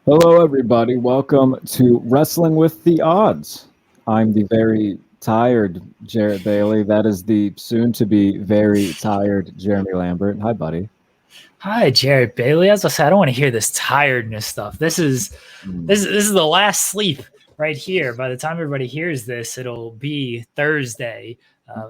Hello, everybody. Welcome to Wrestling with the Odds. I'm the very tired Jarrett Bailey. That is the soon-to-be very tired Jeremy Lambert. Hi, buddy. Hi, Jarrett Bailey. As I said, I don't want to hear this tiredness stuff. This is the last sleep right here. By the time everybody hears this, it'll be Thursday.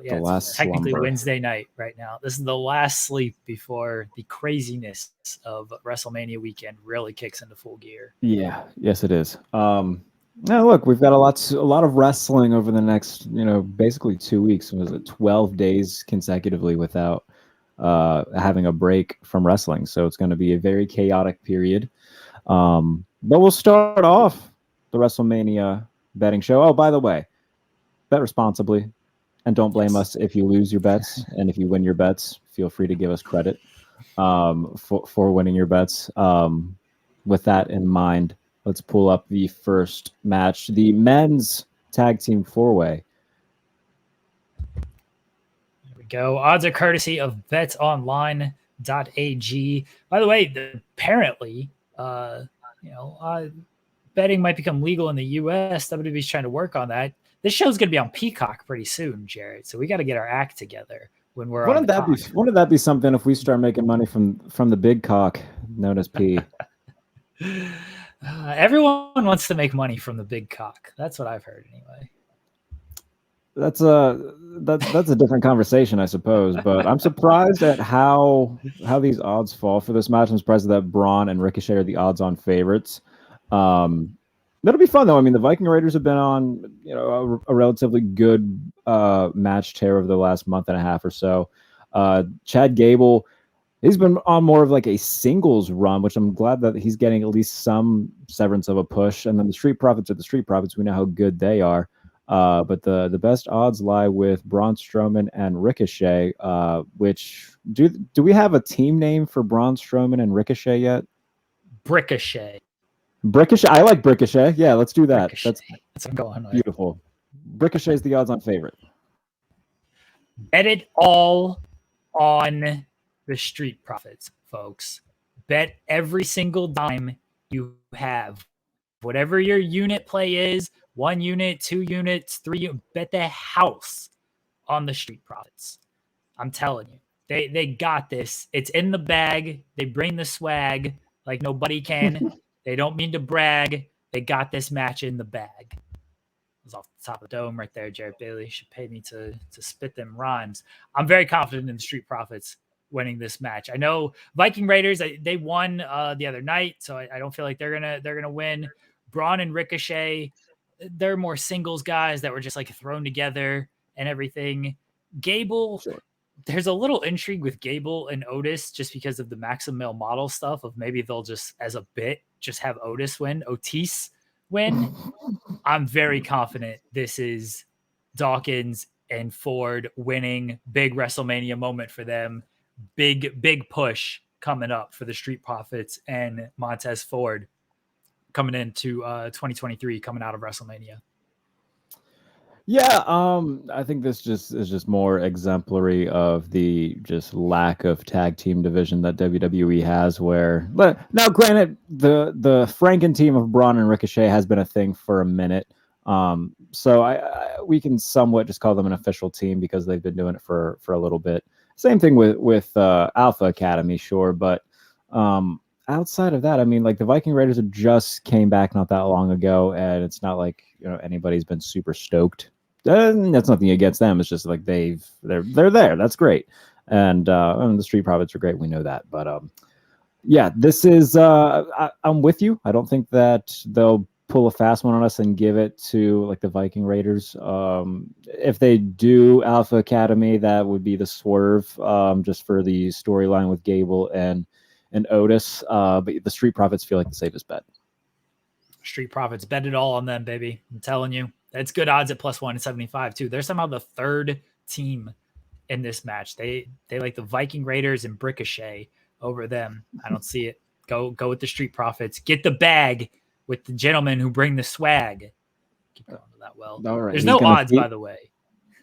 The last it's technically slumber. Wednesday night right now. This is the last sleep before the craziness of WrestleMania weekend really kicks into full gear. Yeah, yes, it is. Now, look, we've got a lot of wrestling over the next, basically 2 weeks. Was it 12 days consecutively without having a break from wrestling? So it's going to be a very chaotic period. But we'll start off the WrestleMania betting show. Oh, by the way, bet responsibly, and don't blame us if you lose your bets. And if you win your bets, feel free to give us credit for winning your bets. With that in mind, let's pull up the first match, the men's tag team four-way. There we go. Odds are courtesy of BetOnline.Ag. By the way, apparently, betting might become legal in the U.S. WWE's trying to work on that. This show's going to be on Peacock pretty soon, Jared. So we got to get our act together when we're on the cock. Wouldn't that be something if we start making money from the big cock known as P? Everyone wants to make money from the big cock. That's what I've heard anyway. That's a different conversation, I suppose. But I'm surprised at how these odds fall for this match. I'm surprised that Braun and Ricochet are the odds-on favorites. That'll be fun, though. I mean, the Viking Raiders have been on a relatively good match tear over the last month and a half or so. Chad Gable, he's been on more of like a singles run, which I'm glad that he's getting at least some severance of a push. And then the Street Profits are the Street Profits. We know how good they are. But the best odds lie with Braun Strowman and Ricochet, which do we have a team name for Braun Strowman and yet? Ricochet. Ricochet. I like Ricochet. Yeah, let's do that. Ricochet. That's what I'm going with. Beautiful. Ricochet is the odds-on favorite. Bet it all on the Street Profits, folks. Bet every single dime you have. Whatever your unit play is, 1 unit, 2 units, 3, bet the house on the Street Profits. I'm telling you. They got this. It's in the bag. They bring the swag like nobody can. They don't mean to brag. They got this match in the bag. It was off the top of the dome right there, Jarrett Bailey. You should pay me to spit them rhymes. I'm very confident in the Street Profits winning this match. I know Viking Raiders, they won the other night, so I don't feel like they're gonna win. Braun and Ricochet, they're more singles guys that were just like thrown together and everything. Gable, sure. There's a little intrigue with Gable and Otis just because of the Maxim Male Model stuff of maybe they'll just, as a bit, just have Otis win. I'm very confident this is Dawkins and Ford winning. Big WrestleMania moment for them. Big push coming up for the Street Profits and Montez Ford coming into 2023, coming out of WrestleMania. Yeah, I think this is just more exemplary of the just lack of tag team division that WWE has. But now, granted, the Franken team of Braun and Ricochet has been a thing for a minute, so we can somewhat just call them an official team because they've been doing it for a little bit. Same thing with Alpha Academy, sure, but outside of that, I mean, like the Viking Raiders have just came back not that long ago, and it's not like anybody's been super stoked. That's nothing against them. It's just like they're there. That's great, and the Street Profits are great. We know that, but yeah, this is. I'm with you. I don't think that they'll pull a fast one on us and give it to like the Viking Raiders. If they do Alpha Academy, that would be the swerve, just for the storyline with Gable and Otis. But the Street Profits feel like the safest bet. Street Profits, bet it all on them, baby. I'm telling you. It's good odds at plus 175 too. They're somehow the third team in this match. They like the Viking Raiders and Ricochet over them. I don't see it. Go with the Street Profits. Get the bag with the gentlemen who bring the swag. Keep going to that well. All right. There's no odds, by the way.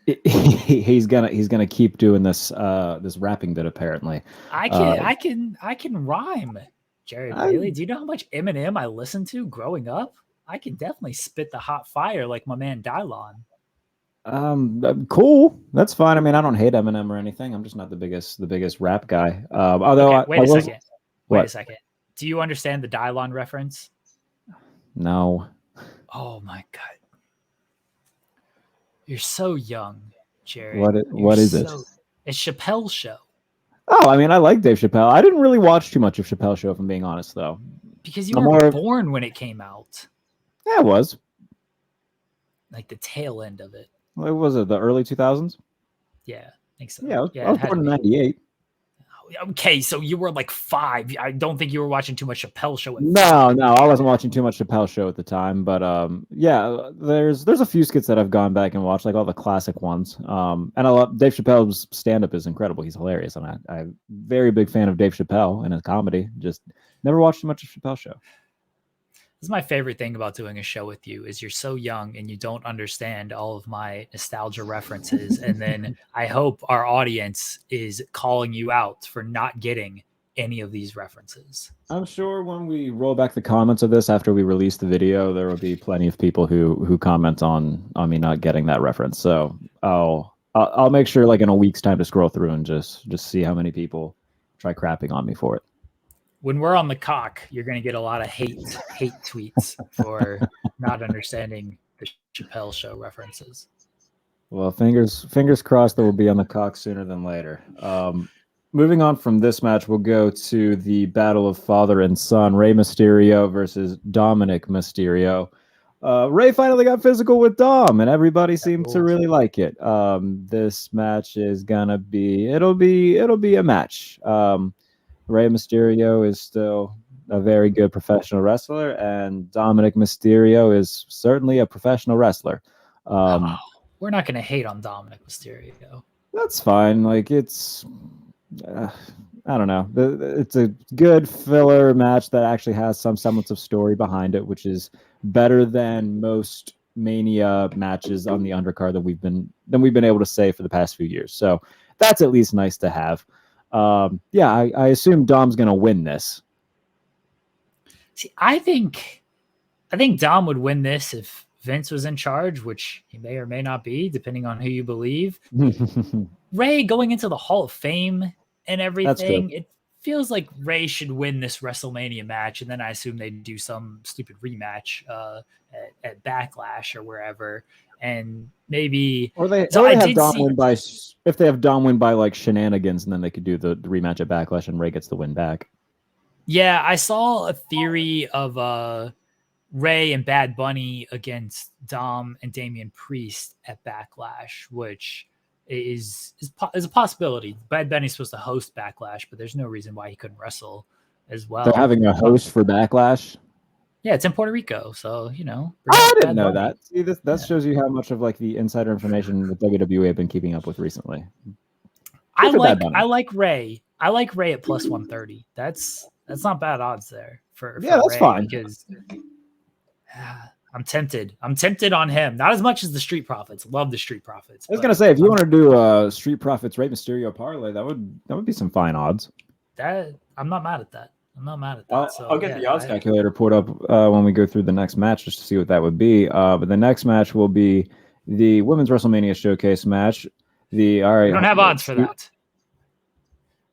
He's gonna keep doing this rapping bit apparently. I can rhyme. Jarrett Bailey. Do you know how much Eminem I listened to growing up? I can definitely spit the hot fire like my man Dylon. Cool. That's fine. I mean, I don't hate Eminem or anything. I'm just not the biggest rap guy. Although okay, wait a second. Do you understand the Dylon reference? No. Oh my god. You're so young, Jared. What is it? It's Chappelle's Show. Oh, I mean, I like Dave Chappelle. I didn't really watch too much of Chappelle's Show, if I'm being honest, though. Because you were born when it came out. Yeah, it was. Like the tail end of it. What was it, the early 2000s? Yeah, I think so. I was born in 98. Okay, so you were like 5. I don't think you were watching too much Chappelle Show. No, I wasn't watching too much Chappelle Show at the time, but yeah, there's a few skits that I've gone back and watched, like all the classic ones. And I love Dave Chappelle's stand-up is incredible. He's hilarious, and I'm a very big fan of Dave Chappelle and his comedy. Just never watched too much of Chappelle Show. This is my favorite thing about doing a show with you is you're so young and you don't understand all of my nostalgia references. And then I hope our audience is calling you out for not getting any of these references. I'm sure when we roll back the comments of this after we release the video, there will be plenty of people who comment on me not getting that reference. So I'll make sure, like in a week's time, to scroll through and just see how many people try crapping on me for it. When we're on the cock, you're going to get a lot of hate tweets for not understanding the Chappelle Show references. Well, fingers crossed that we'll be on the cock sooner than later. Moving on from this match, we'll go to the battle of father and son, Rey Mysterio versus Dominic Mysterio. Rey finally got physical with Dom, and everybody seemed to really like it. This match is gonna be it'll be a match. Rey Mysterio is still a very good professional wrestler, and Dominic Mysterio is certainly a professional wrestler. We're not going to hate on Dominic Mysterio. That's fine. Like, it's, I don't know. It's a good filler match that actually has some semblance of story behind it, which is better than most Mania matches on the undercard that we've been able to say for the past few years. So that's at least nice to have. Yeah, I assume Dom's gonna win this. See, I think Dom would win this if Vince was in charge, which he may or may not be, depending on who you believe. Rey going into the Hall of Fame and everything, it feels like Rey should win this WrestleMania match, and then I assume they'd do some stupid rematch at Backlash or wherever. And maybe if they have Dom win by like shenanigans, and then they could do the rematch at Backlash and Rey gets the win back. Yeah, I saw a theory of Rey and Bad Bunny against Dom and Damian Priest at Backlash, which is a possibility. Bad Bunny's supposed to host Backlash, but there's no reason why he couldn't wrestle as well. They're having a host for Backlash. Yeah, it's in Puerto Rico, so you know. I didn't know that. See, that shows you how much of like the insider information that WWE have been keeping up with recently. I like Rey. I like Rey at plus 130. That's not bad odds there for that's Rey, fine. Because I'm tempted. I'm tempted on him. Not as much as the Street Profits. Love the Street Profits. I was gonna say, if you want to do a Street Profits Rey Mysterio parlay, that would be some fine odds. I'm not mad at that. I'll get the odds calculator pulled up when we go through the next match just to see what that would be. But the next match will be the Women's WrestleMania Showcase match. We don't have odds for that.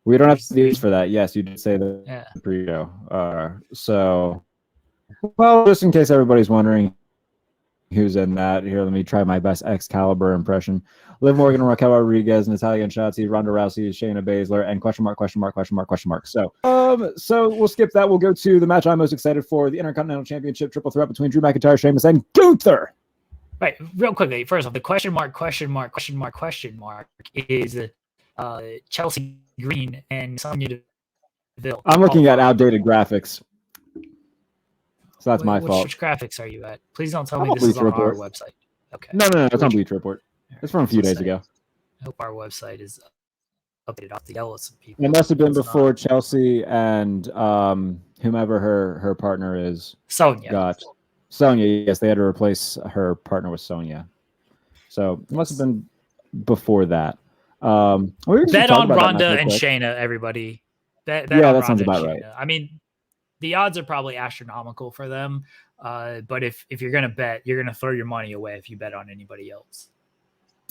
We don't have the odds for that. Yes, you did say that. Yeah. Pre-show. So, well, just in case everybody's wondering who's in that, here, let me try my best Excalibur impression. Liv Morgan, Raquel Rodriguez, Natalia Shotzi, Ronda Rousey, Shayna Baszler, and question mark. So we'll skip that. We'll go to the match I'm most excited for, the Intercontinental Championship triple threat between Drew McIntyre, Sheamus, and Gunther. Right, real quickly. First off, the question mark is Chelsea Green and Sonya Deville. I'm looking at outdated graphics. So that's my fault. Which graphics are you at? Please don't tell me this is on our website. Okay. No, it's on Bleach Report. It's from a few days ago. I hope our website is updated off the yell at some people. It must have been before Chelsea and whomever her partner is. Sonya. Sonya, yes, they had to replace her partner with Sonya. So it must have been before that. Bet on Ronda and Shayna, everybody. Bet on that Ronda sounds about right. I mean, the odds are probably astronomical for them. But if you're going to bet, you're going to throw your money away if you bet on anybody else.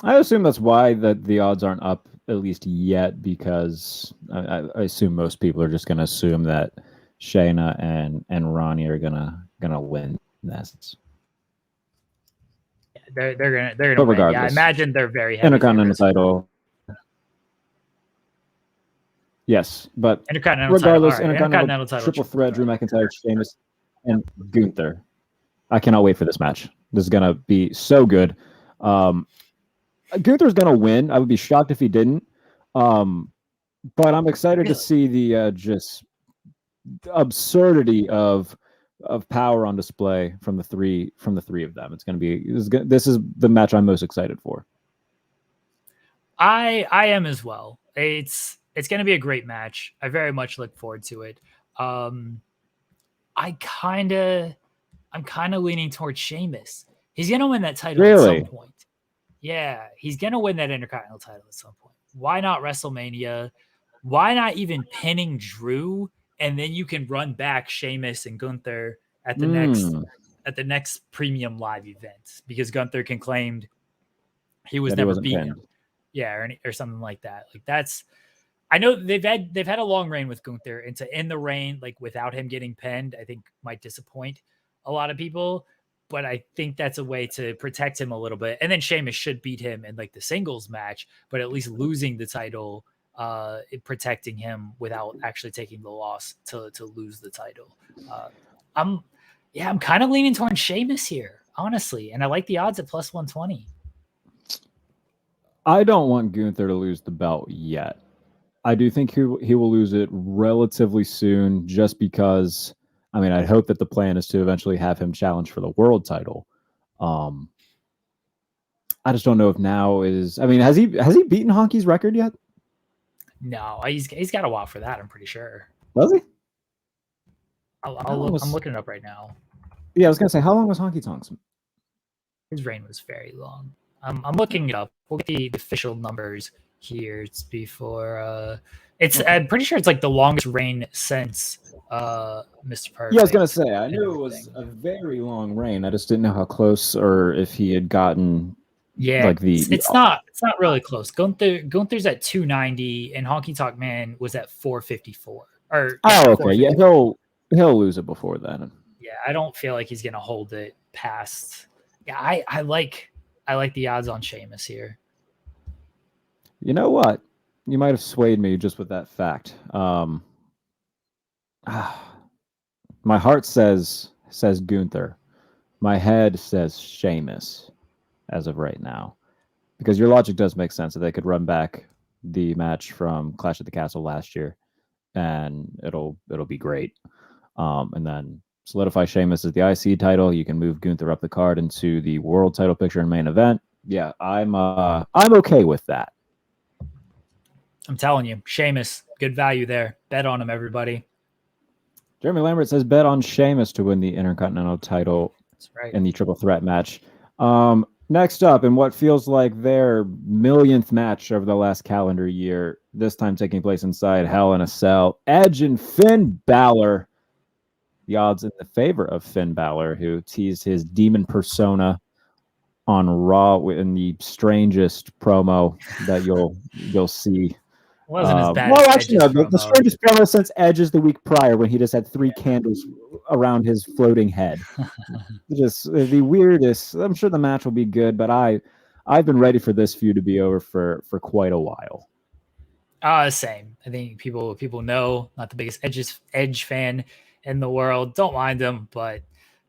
I assume that's why the odds aren't up at least yet, because I assume most people are just going to assume that Shayna and Ronnie are gonna win this. Yeah, they're gonna win. Yeah, I imagine they're very heavy Intercontinental title. Yes, but regardless, Intercontinental triple threat: Drew McIntyre, Sheamus, and Gunther. I cannot wait for this match. This is gonna be so good. Gunther's gonna win. I would be shocked if he didn't. But I'm excited to see the just absurdity of power on display from the three of them. It's gonna be this is the match I'm most excited for. I am as well. It's gonna be a great match. I very much look forward to it. I'm kind of leaning towards Sheamus. He's gonna win that title at some point. Yeah, he's gonna win that Intercontinental title at some point. Why not WrestleMania? Why not even pinning Drew, and then you can run back Sheamus and Gunther at the next premium live event, because Gunther can claim he was never beaten. Yeah, or something like that. Like that's, I know they've had a long reign with Gunther, and to end the reign like without him getting pinned, I think might disappoint a lot of people. But I think that's a way to protect him a little bit. And then Sheamus should beat him in like the singles match, but at least losing the title, protecting him without actually taking the loss to lose the title. I'm kind of leaning towards Sheamus here, honestly. And I like the odds at plus 120. I don't want Gunther to lose the belt yet. I do think he will lose it relatively soon, just because, I mean, I hope that the plan is to eventually have him challenge for the world title. I just don't know if now is. I mean, has he beaten Honky's record yet? No, he's got a while for that. I'm pretty sure. Does he? I'm looking it up right now. Yeah, I was gonna say, how long was Honky Tonks? His reign was very long. I'm looking it up. We'll get the official numbers here. It's before. I'm pretty sure it's like the longest reign since Mr. Perfect. Yeah, I was gonna say, I knew it was a very long reign. I just didn't know how close, or if he had gotten. Yeah, like it's not really close. Gunther's at 290, and Honky Tonk Man was at 454. Okay, yeah, he'll lose it before then. Yeah, I don't feel like he's gonna hold it past. Yeah, I like the odds on Sheamus here. You know what? You might have swayed me just with that fact. My heart says Gunther. My head says Sheamus as of right now, because your logic does make sense that they could run back the match from Clash at the Castle last year, and it'll be great. And then solidify Sheamus as the IC title. You can move Gunther up the card into the world title picture and main event. Yeah, I'm okay with that. I'm telling you, Sheamus, good value there. Bet on him, everybody. Jeremy Lambert says bet on Sheamus to win the Intercontinental title in the triple threat match. Next up, in what feels like their millionth match over the last calendar year, this time taking place inside Hell in a Cell, Edge and Finn Balor. The odds in the favor of Finn Balor, who teased his demon persona on Raw in the strangest promo that you'll see. Wasn't as bad. Well, actually, no. The strangest promo since Edge's the week prior, when he just had 3 candles around his floating head. Just the weirdest. I'm sure the match will be good, but I've been ready for this feud to be over for quite a while. Same. I think people know, not the biggest Edge fan in the world. Don't mind him, but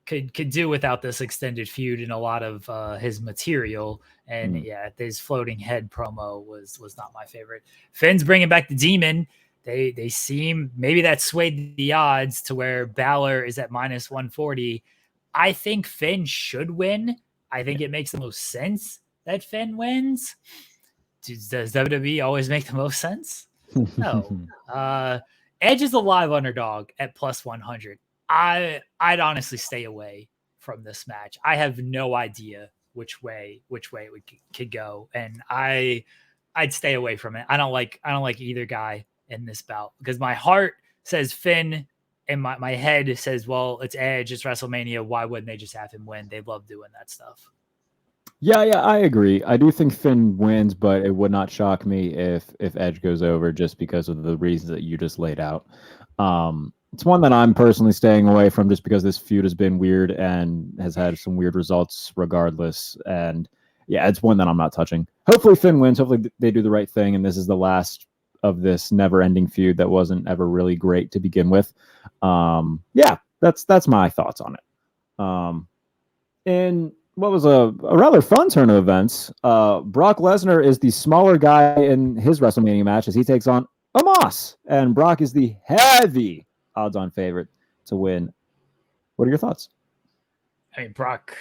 could do without this extended feud and a lot of his material. And yeah, his floating head promo was not my favorite. Finn's bringing back the demon. They seem, maybe that swayed the odds to where Balor is at minus 140. I think Finn should win. I think it makes the most sense that Finn wins. Does WWE always make the most sense? No. Edge is a live underdog at plus 100. I'd honestly stay away from this match. I have no idea which way it could go, and I'd stay away from it. I don't like either guy in this bout, because my heart says Finn and my head says, well, it's Edge, it's WrestleMania. Why wouldn't they just have him win? They love doing that stuff. Yeah, I agree. I do think Finn wins, but it would not shock me if Edge goes over just because of the reasons that you just laid out. It's one that I'm personally staying away from just because this feud has been weird and has had some weird results regardless. And yeah, it's one that I'm not touching. Hopefully Finn wins. Hopefully they do the right thing, and this is the last of this never-ending feud that wasn't ever really great to begin with. Yeah, that's my thoughts on it. And what was a rather fun turn of events. Brock Lesnar is the smaller guy in his WrestleMania match as he takes on Omos, and Brock is the heavy odds-on favorite to win. What are your thoughts? I mean, Brock,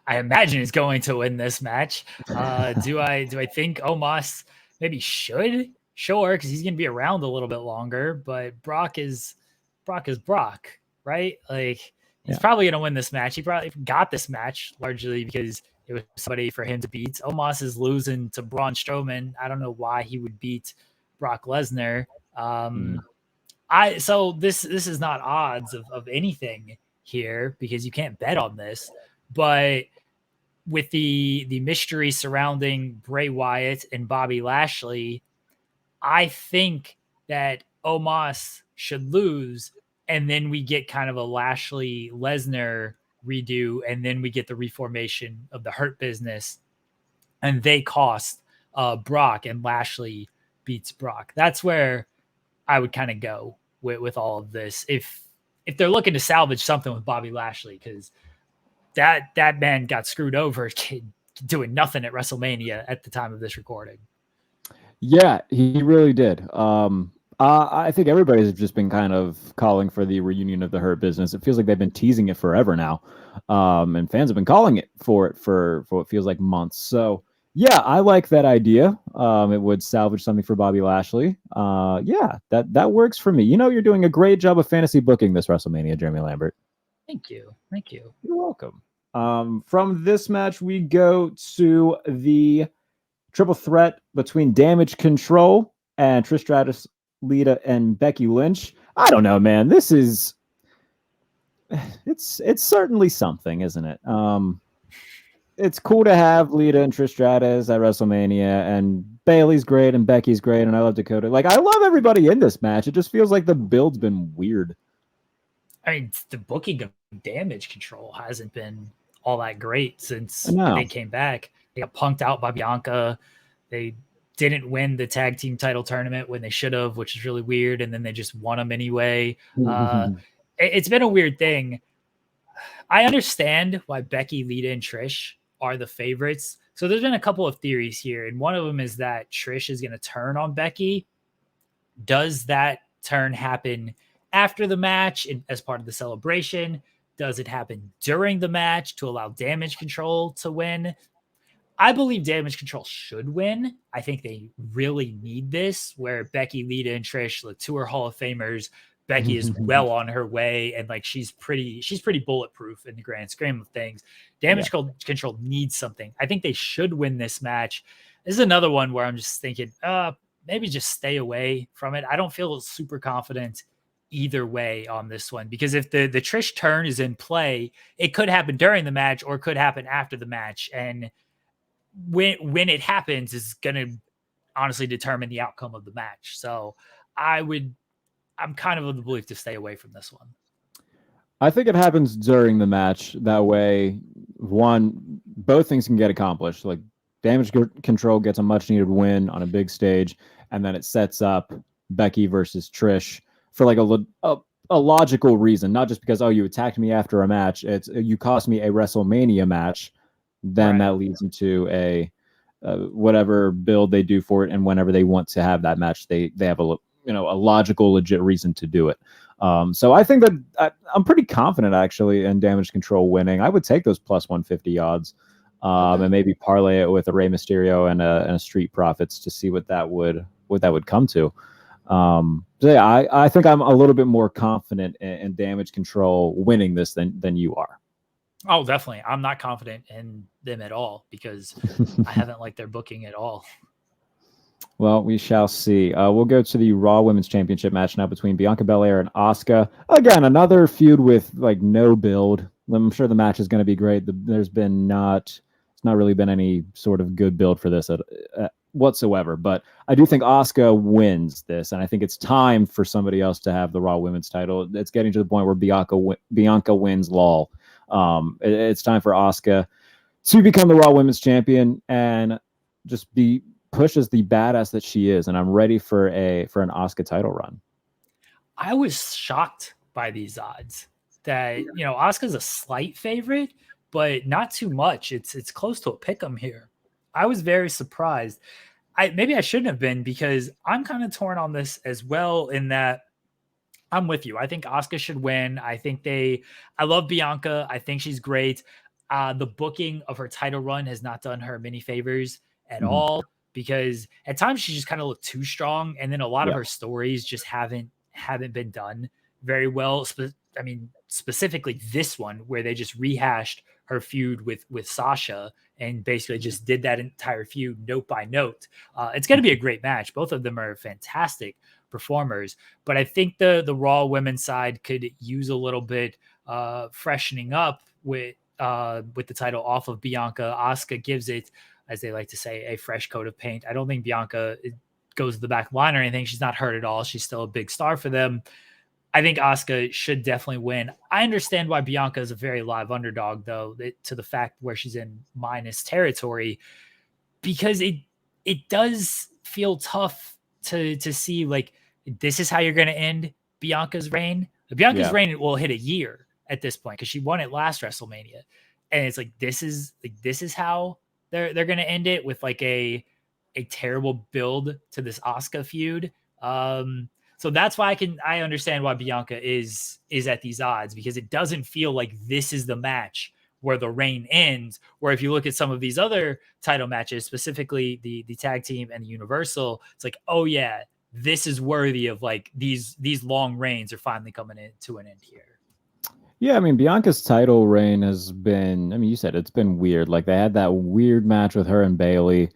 I imagine is going to win this match. Do I think Omos maybe should? Sure, because he's going to be around a little bit longer. But Brock is Brock, right? Like he's probably going to win this match. He probably got this match largely because it was somebody for him to beat. Omos is losing to Braun Strowman. I don't know why he would beat Brock Lesnar. So this is not odds of anything here because you can't bet on this, but with the mystery surrounding Bray Wyatt and Bobby Lashley, I think that Omos should lose, and then we get kind of a Lashley Lesnar redo, and then we get the reformation of the Hurt Business, and they cost Brock, and Lashley beats Brock. That's where I would kind of go with all of this. If they're looking to salvage something with Bobby Lashley, because that man got screwed over doing nothing at WrestleMania at the time of this recording. Yeah, he really did. I think everybody's just been kind of calling for the reunion of the Hurt Business. It feels like they've been teasing it forever now, and fans have been calling it for what feels like months. So yeah, I like that idea. It would salvage something for Bobby Lashley. Yeah, that works for me. You're doing a great job of fantasy booking this WrestleMania, Jeremy Lambert. Thank you. You're welcome. From this match, we go to the triple threat between Damage Control and Trish Stratus, Lita, and Becky Lynch. I don't know, man. This is it's certainly something, isn't it? It's cool to have Lita and Trish Stratus at WrestleMania, and Bailey's great, and Becky's great, and I love Dakota. Like, I love everybody in this match. It just feels like the build's been weird. I mean, the booking of Damage Control hasn't been all that great since they came back. They got punked out by Bianca. They didn't win the tag team title tournament when they should have, which is really weird. And then they just won them anyway. It's been a weird thing. I understand why Becky, Lita, and Trish are the favorites. So there's been a couple of theories here. And one of them is that Trish is going to turn on Becky. Does that turn happen after the match as part of the celebration? Does it happen during the match to allow Damage Control to win? I believe Damage Control should win. I think they really need this, where Becky, Lita, and Trish, the two are Hall of Famers. Becky is well on her way, and like she's pretty bulletproof in the grand scheme of things. Damage Control needs something. I think they should win this match. This is another one where I'm just thinking, maybe just stay away from it. I don't feel super confident either way on this one, because if the Trish turn is in play, it could happen during the match or it could happen after the match, and when it happens is going to honestly determine the outcome of the match. So I'm kind of of the belief to stay away from this one. I think it happens during the match. That way, both things can get accomplished. Like, Damage Control gets a much needed win on a big stage, and then it sets up Becky versus Trish for like a logical reason, not just because, you attacked me after a match. It's you cost me a WrestleMania match. Then that leads into a whatever build they do for it, and whenever they want to have that match, they have a logical, legit reason to do it. So I think that I'm pretty confident actually in Damage Control winning. I would take those plus 150 odds, and maybe parlay it with a Rey Mysterio and a Street Profits to see what that would come to. So yeah, I think I'm a little bit more confident in Damage Control winning this than you are. Oh, definitely. I'm not confident in them at all because I haven't liked their booking at all. Well, we shall see. We'll go to the Raw Women's Championship match now between Bianca Belair and Asuka. Again, another feud with like no build. I'm sure the match is going to be great. It's not really been any sort of good build for this whatsoever. But I do think Asuka wins this, and I think it's time for somebody else to have the Raw Women's title. It's getting to the point where Bianca wins. Lol. It's time for Asuka to become the Raw Women's Champion and just be pushed as the badass that she is. And I'm ready for an Asuka title run. I was shocked by these odds that, Asuka's a slight favorite, but not too much. It's close to a pick 'em here. I was very surprised. Maybe I shouldn't have been, because I'm kind of torn on this as well, in that I'm with you. I think Asuka should win. I love Bianca. I think she's great. The booking of her title run has not done her many favors at all, because at times she just kind of looked too strong, and then a lot of her stories just haven't been done very well. Specifically this one, where they just rehashed her feud with Sasha and basically just did that entire feud note by note. It's going to be a great match. Both of them are fantastic performers, but I think the Raw women's side could use a little bit freshening up with the title off of Bianca. Asuka gives it, as they like to say, a fresh coat of paint. I don't think Bianca goes to the back line or anything. She's not hurt at all. She's still a big star for them. I think Asuka should definitely win. I understand why Bianca is a very live underdog, though, to the fact where she's in minus territory, because it does feel tough to see, like, this is how you're going to end Bianca's reign. Bianca's reign will hit a year at this point, because she won it last WrestleMania, and it's like this is how they're going to end it, with like a terrible build to this Asuka feud. So that's why I understand why Bianca is at these odds, because it doesn't feel like this is the match where the reign ends. Where if you look at some of these other title matches, specifically the tag team and the Universal, it's like, oh yeah, this is worthy of, like, these long reigns are finally coming to an end here. Yeah, I mean, Bianca's title reign has been, you said it's been weird. Like, they had that weird match with her and Bailey.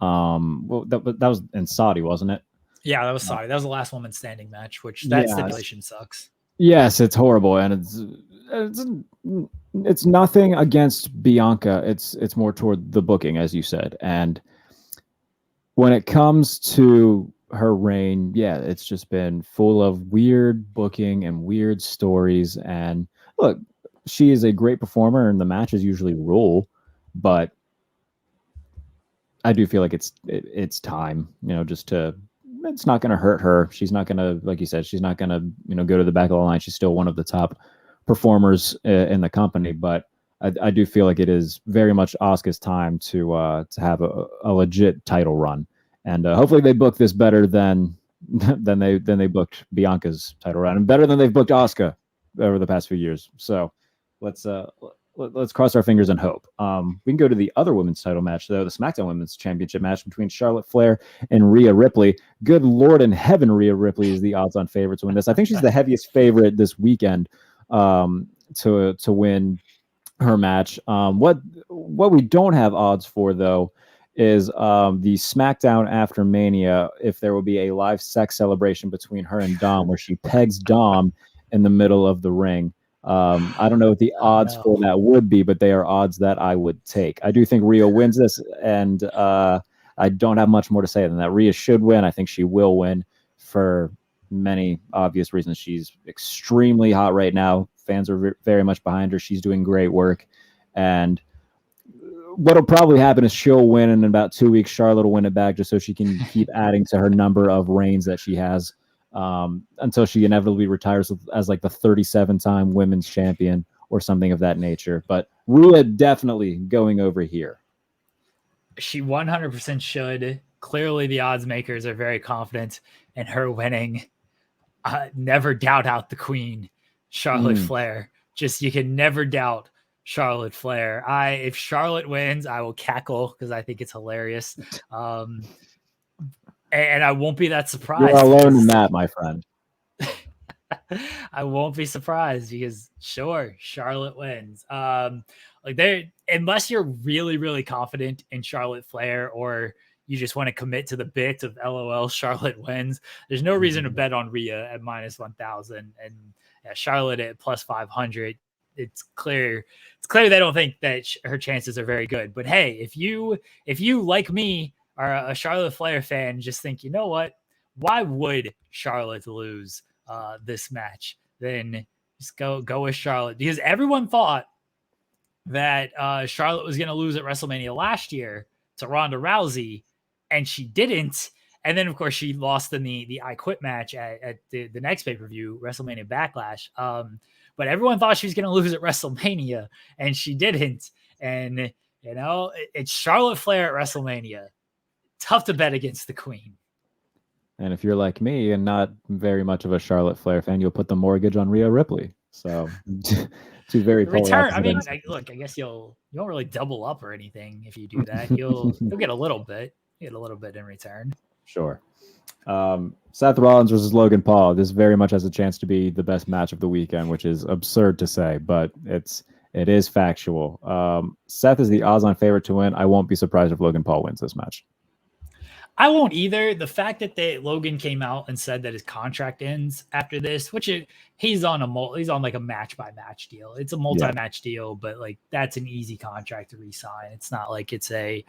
Well, that was in Saudi, wasn't it? Yeah, that was Saudi. That was the last woman standing match, which that stipulation sucks. Yes, it's horrible, and it's nothing against Bianca. It's more toward the booking, as you said. And when it comes to her reign, it's just been full of weird booking and weird stories. And look, she is a great performer, and the matches usually rule, but I do feel like it's time, just to. It's not going to hurt her. She's not going to, like you said, she's not going to, go to the back of the line. She's still one of the top performers in the company, but I do feel like it is very much Asuka's time to have a legit title run, and hopefully they book this better than they booked Bianca's title run, and better than they've booked Asuka over the past few years. So let's cross our fingers and hope. We can go to the other women's title match, though, the SmackDown Women's Championship match between Charlotte Flair and Rhea Ripley. Good Lord in heaven, Rhea Ripley is the odds-on favorite to win this. I think she's the heaviest favorite this weekend to win her match. What we don't have odds for, though, is the SmackDown after Mania, if there will be a live sex celebration between her and Dom, where she pegs Dom in the middle of the ring. I don't know what the odds for that would be, but they are odds that I would take. I do think Rhea wins this, and I don't have much more to say than that. Rhea should win. I think she will win for many obvious reasons. She's extremely hot right now. Fans are very much behind her. She's doing great work. And what'll probably happen is she'll win, and in about 2 weeks, Charlotte will win it back, just so she can keep adding to her number of reigns that she has. Until she inevitably retires as like the 37-time women's champion or something of that nature. But Rhea definitely going over here. She 100% should. Clearly, the odds makers are very confident in her winning. Never doubt out the queen, Charlotte Flair. Just, you can never doubt Charlotte Flair. If Charlotte wins, I will cackle because I think it's hilarious. And I won't be that surprised. You're alone in that, my friend. I won't be surprised because, sure, Charlotte wins. Unless you're really, really confident in Charlotte Flair, or you just want to commit to the bit of LOL Charlotte wins, there's no reason to bet on Rhea at minus 1,000 and Charlotte at plus 500. It's clear they don't think that her chances are very good. But hey, if you like me are a Charlotte Flair fan, just think, you know what? Why would Charlotte lose this match? Then just go with Charlotte, because everyone thought that Charlotte was going to lose at WrestleMania last year to Ronda Rousey, and she didn't. And then, of course, she lost in the I Quit match at the next pay-per-view, WrestleMania Backlash. But everyone thought she was going to lose at WrestleMania, and she didn't. And, you know, it's Charlotte Flair at WrestleMania. Tough to bet against the Queen. And if you're like me and not very much of a Charlotte Flair fan, you'll put the mortgage on Rhea Ripley. So two very return. I mean, look, I guess you won't really double up or anything if you do that. You'll get a little bit. You get a little bit in return. Sure. Seth Rollins versus Logan Paul. This very much has a chance to be the best match of the weekend, which is absurd to say, but it is factual. Seth is the odds-on favorite to win. I won't be surprised if Logan Paul wins this match. I won't either. The fact that Logan came out and said that his contract ends after this, he's on like a match by match deal. It's a multi-match deal, but like that's an easy contract to re-sign. It's not like it's a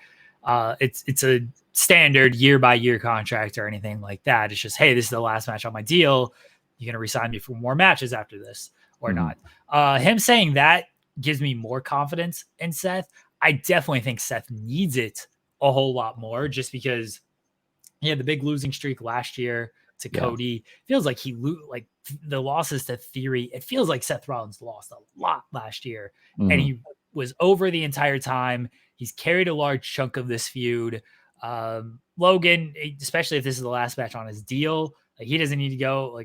standard year by year contract or anything like that. It's just, hey, this is the last match on my deal. You're going to re-sign me for more matches after this or not. Him saying that gives me more confidence in Seth. I definitely think Seth needs it a whole lot more, just because he had the big losing streak last year to Cody. Feels like like the losses to Theory. It feels like Seth Rollins lost a lot last year, and he was over the entire time. He's carried a large chunk of this feud. Logan, especially if this is the last match on his deal, he doesn't need to go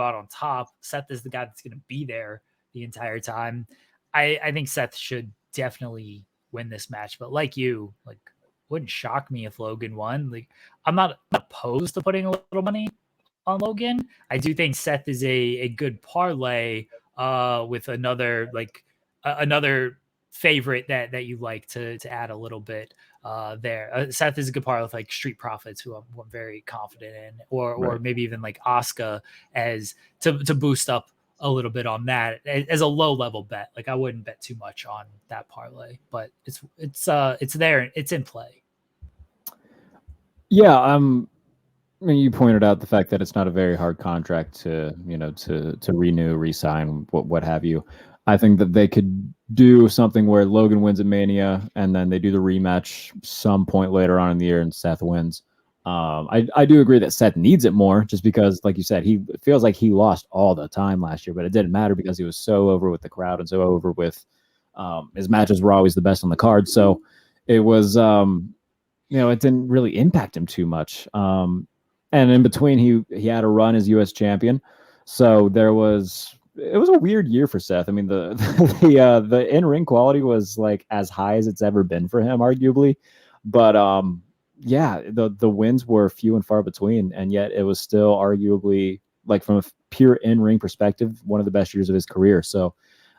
out on top. Seth is the guy that's going to be there the entire time. I think Seth should definitely win this match, but like you, wouldn't shock me if Logan won. Like, I'm not opposed to putting a little money on Logan. I do think Seth is a good parlay with another favorite that you like to add a little bit there. Seth is a good parlay with like Street Profits, who I'm very confident in, or maybe even like Asuka as to boost up a little bit on that as a low level bet. Like, I wouldn't bet too much on that parlay, but it's there. It's in play. Yeah, I mean, you pointed out the fact that it's not a very hard contract to renew, re-sign, what have you. I think that they could do something where Logan wins at Mania, and then they do the rematch some point later on in the year, and Seth wins. I do agree that Seth needs it more, just because, like you said, he feels like he lost all the time last year, but it didn't matter because he was so over with the crowd and so over with his matches were always the best on the card. So it was. It didn't really impact him too much. And in between, he had a run as U.S. champion. So it was a weird year for Seth. I mean, the in-ring quality was like as high as it's ever been for him, arguably. But the wins were few and far between, and yet it was still arguably, like, from a pure in-ring perspective, one of the best years of his career. So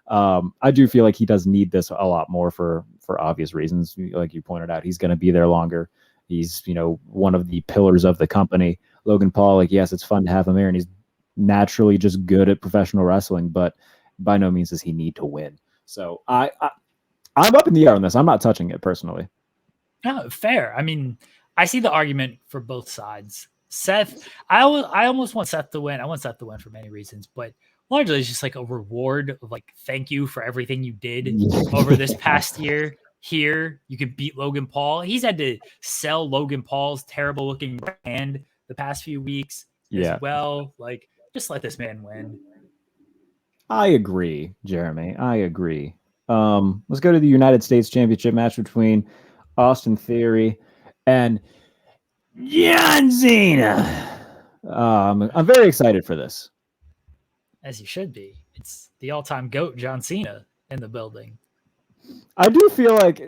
I do feel like he does need this a lot more for obvious reasons. Like you pointed out, he's going to be there longer. He's, one of the pillars of the company. Logan Paul, like, yes, it's fun to have him there, and he's naturally just good at professional wrestling, but by no means does he need to win. So I'm up in the air on this. I'm not touching it personally. No, fair. I mean, I see the argument for both sides. Seth, I almost want Seth to win. I want Seth to win for many reasons, but largely it's just like a reward of like, thank you for everything you did over this past year. Here, you could beat Logan Paul. He's had to sell Logan Paul's terrible looking brand the past few weeks as well. Like, just let this man win. I agree, Jeremy. I agree. Let's go to the United States Championship match between Austin Theory and John Cena. I'm very excited for this. As you should be. It's the all-time GOAT, John Cena, in the building. I do feel like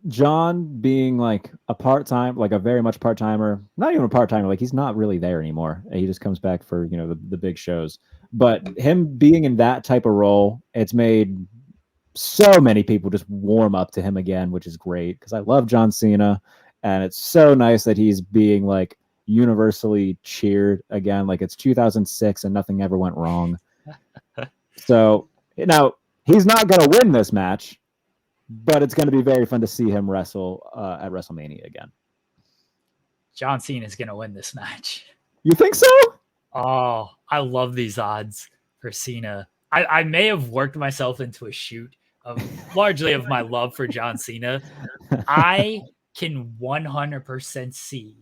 John being like a part-time, like a very much part-timer, not even a part-timer, like he's not really there anymore. He just comes back for, the big shows. But him being in that type of role, it's made so many people just warm up to him again, which is great because I love John Cena. and it's so nice that he's being like universally cheered again. Like it's 2006 and nothing ever went wrong. So now he's not going to win this match, but it's going to be very fun to see him wrestle at WrestleMania again. John Cena is going to win this match. You think so? Oh, I love these odds for Cena. I may have worked myself into a shoot of largely of my love for John Cena. I can 100% see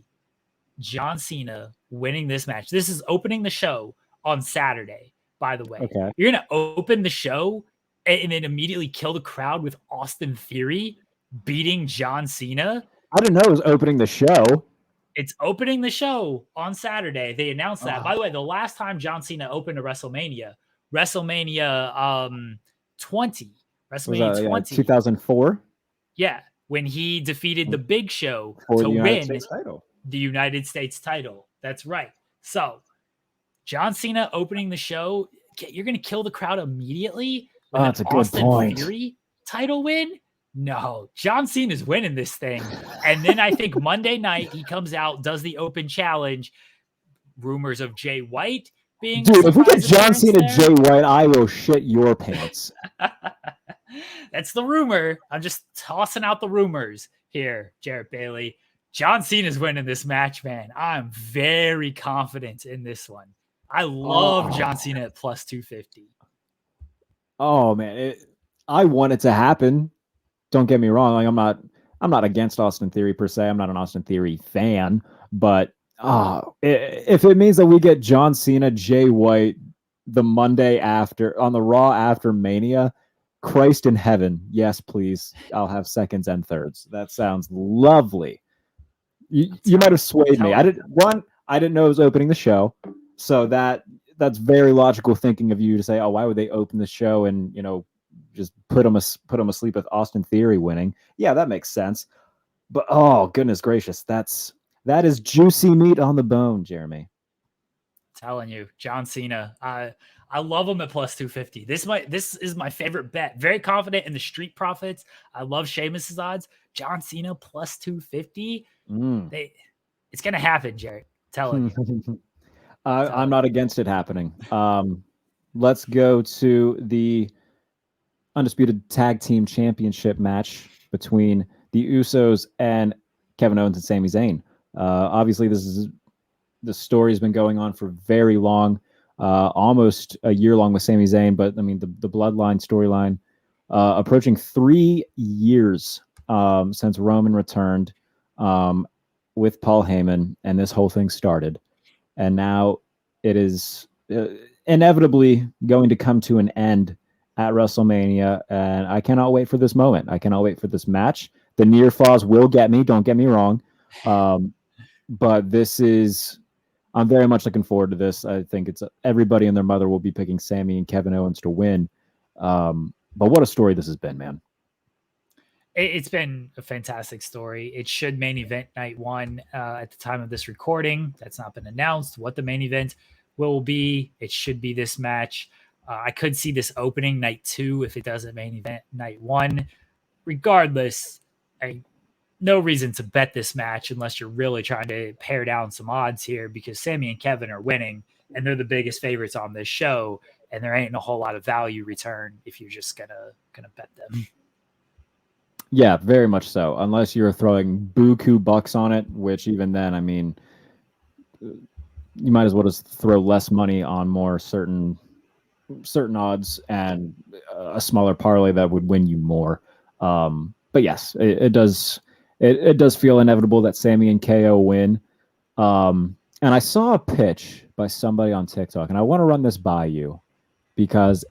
John Cena winning this match. This is opening the show on Saturday, by the way. Okay. You're going to open the show and then immediately kill the crowd with Austin Theory beating John Cena. I didn't know it was opening the show. It's opening the show on Saturday. They announced that. By the way, the last time John Cena opened a WrestleMania 20. WrestleMania 20. 2004? Yeah, when he defeated the Big Show For to the United win States title. the United States title. That's right. So, John Cena opening the show, you're going to kill the crowd immediately with that's an a good Austin point. Theory title win? No, John Cena's winning this thing. And then I think Monday night he comes out, does the open challenge. Rumors of Jay White being Dude, if we get John Cena, there. Jay White, I will shit your pants. That's the rumor. I'm just tossing out the rumors here, Jarrett Bailey. John Cena's winning this match, man. I'm very confident in this one. I love John Cena at plus 250. Oh man, I want it to happen. Don't get me wrong. Like I'm not against Austin Theory per se. I'm not an Austin Theory fan, but if it means that we get John Cena, Jay White the Monday after on the Raw after Mania, Christ in heaven, yes, please. I'll have seconds and thirds. That sounds lovely. You might have swayed me. I didn't know it was opening the show, so that's very logical thinking of you to say, oh, why would they open the show and just put them asleep with Austin Theory winning? Yeah, that makes sense. But oh goodness gracious, that is juicy meat on the bone, Jeremy. Telling you, John Cena. I love him at plus 250. This is my favorite bet. Very confident in the Street Profits. I love Sheamus's odds. John Cena plus 250. It's gonna happen, Jarrett. Telling you. I'm not against it happening. Let's go to the Undisputed Tag Team Championship match between the Usos and Kevin Owens and Sami Zayn. Obviously, the story has been going on for very long, almost a year long with Sami Zayn. But I mean, the Bloodline storyline approaching 3 years since Roman returned with Paul Heyman, and this whole thing started. And now it is inevitably going to come to an end at WrestleMania, and I cannot wait for this moment. I cannot wait for this match. The near falls will get me, don't get me wrong. But I'm very much looking forward to this. I think everybody and their mother will be picking Sami and Kevin Owens to win. But what a story this has been, man. It's been a fantastic story. It should main event night 1 at the time of this recording. That's not been announced what the main event will be. It should be this match. I could see this opening night 2 if it doesn't main event night 1. Regardless, no reason to bet this match unless you're really trying to pare down some odds here, because Sami and Kevin are winning and they're the biggest favorites on this show, and there ain't a whole lot of value return if you're just gonna bet them. Yeah, very much so. Unless you're throwing buku bucks on it, which even then, I mean, you might as well just throw less money on more certain odds and a smaller parlay that would win you more. But yes, it does feel inevitable that Sami and KO win. And I saw a pitch by somebody on TikTok, and I want to run this by you because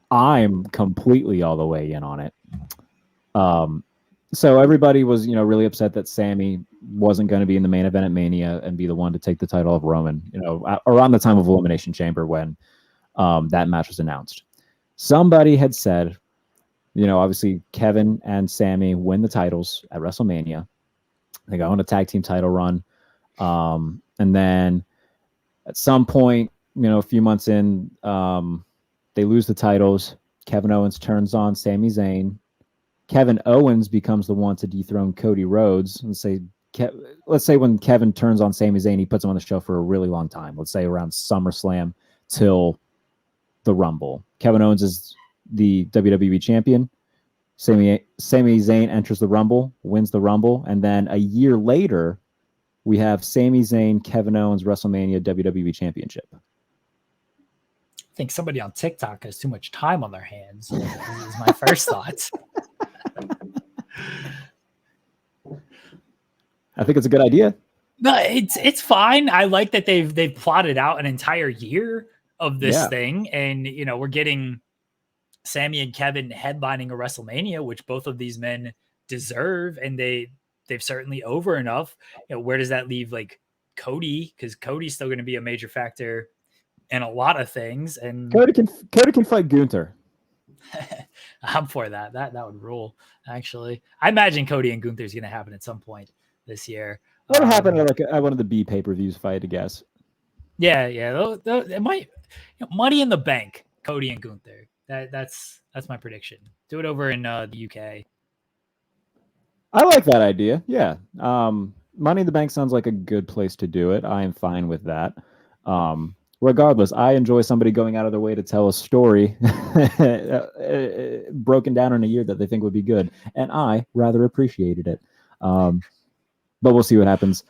I'm completely all the way in on it. So everybody was, really upset that Sami wasn't going to be in the main event at Mania and be the one to take the title of Roman, around the time of Elimination Chamber when that match was announced. Somebody had said, obviously Kevin and Sami win the titles at WrestleMania. They go on a tag team title run. And then at some point, a few months in, they lose the titles. Kevin Owens turns on Sami Zayn. Kevin Owens becomes the one to dethrone Cody Rhodes. Let's say when Kevin turns on Sami Zayn, he puts him on the show for a really long time. Let's say around SummerSlam till the Rumble. Kevin Owens is the WWE champion. Sami Zayn enters the Rumble, wins the Rumble, and then a year later, we have Sami Zayn, Kevin Owens, WrestleMania WWE Championship. I think somebody on TikTok has too much time on their hands. Is my first thought. I think it's a good idea. No, it's fine. I like that they've plotted out an entire year of this thing, and we're getting Sami and Kevin headlining a WrestleMania, which both of these men deserve, and they've certainly over enough. Where does that leave like Cody? Because Cody's still going to be a major factor in a lot of things, and Cody can fight Gunther. I'm for that. That would rule. Actually, I imagine Cody and Gunther is going to happen at some point this year. What happened at one of the B pay-per-views, if I had to guess? Yeah. It might Money in the Bank, Cody and Gunther. That's my prediction. Do it over in the UK. I like that idea. Yeah. Money in the Bank sounds like a good place to do it. I am fine with that. Regardless, I enjoy somebody going out of their way to tell a story broken down in a year that they think would be good. And I rather appreciated it. But we'll see what happens